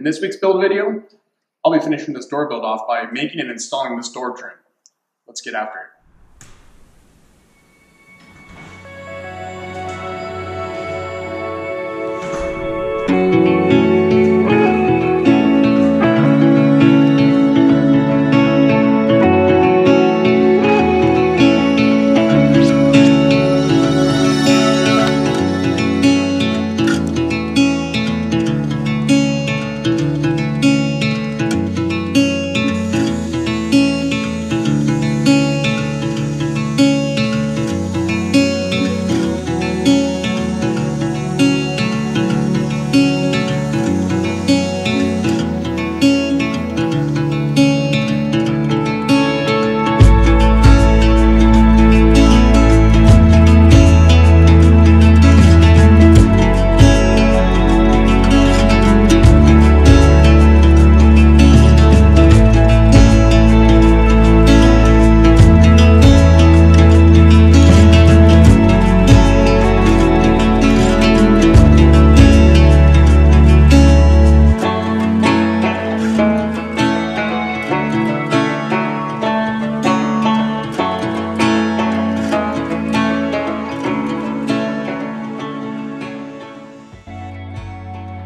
In this week's build video, I'll be finishing this door build off by making and installing this door trim. Let's get after it.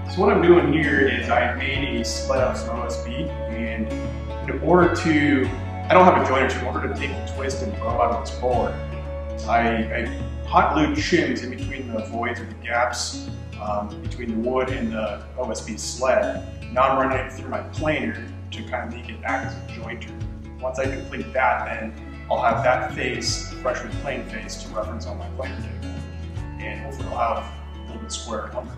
So what I'm doing here is I made a sled out of some OSB, and in order to, I don't have a joiner, so in order to take the twist and throw out of this board, I hot glued shims in between the voids or the gaps between the wood and the OSB sled. Now I'm running it through my planer to kind of make it act as a jointer. Once I complete that, then I'll have that face, the freshly planed face, to reference on my planer table, and hopefully I'll have a little bit square lumber.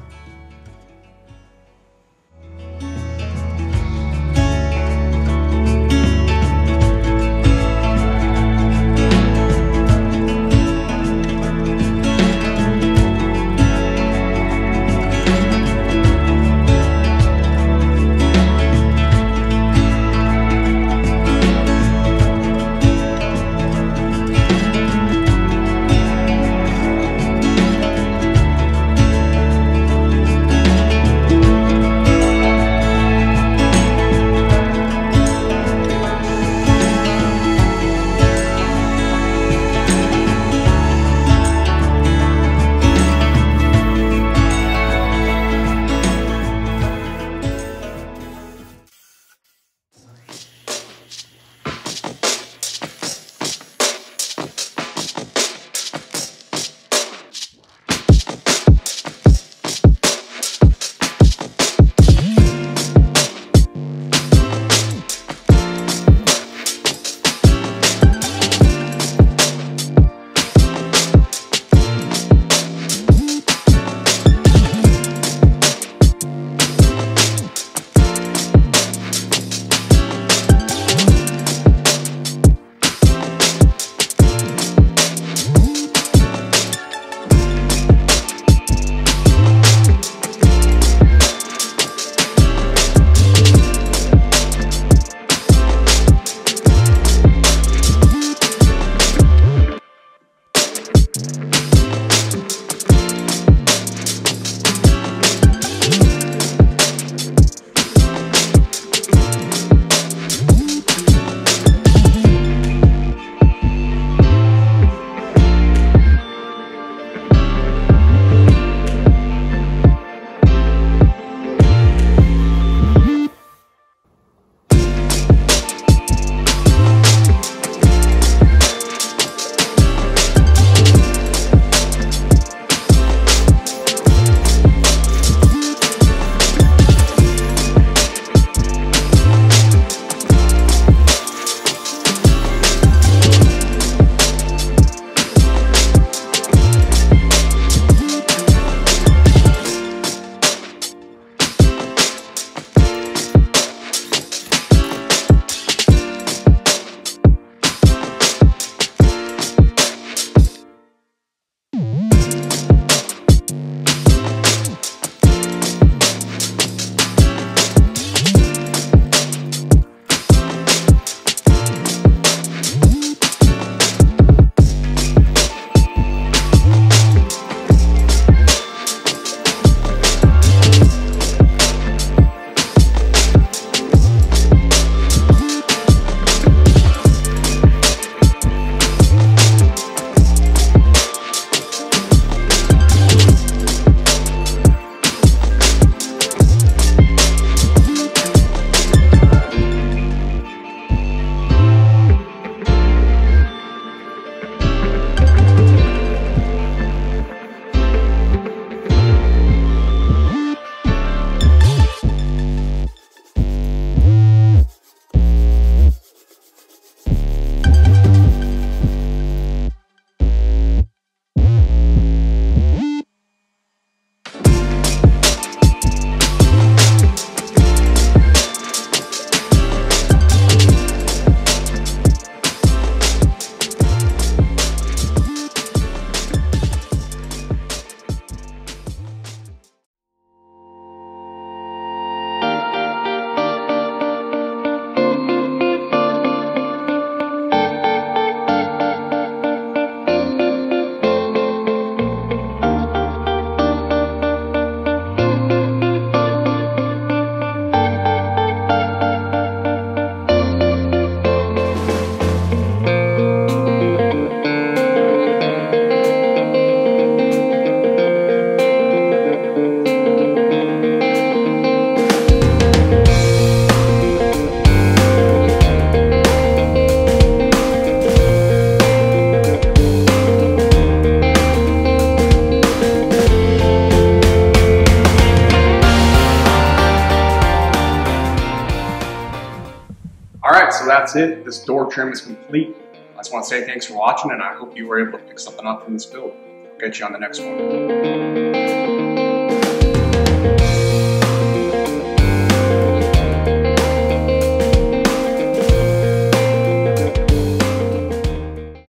right, so that's it. This door trim is complete. I just want to say thanks for watching, and I hope you were able to pick something up from this build. I'll catch you on the next one.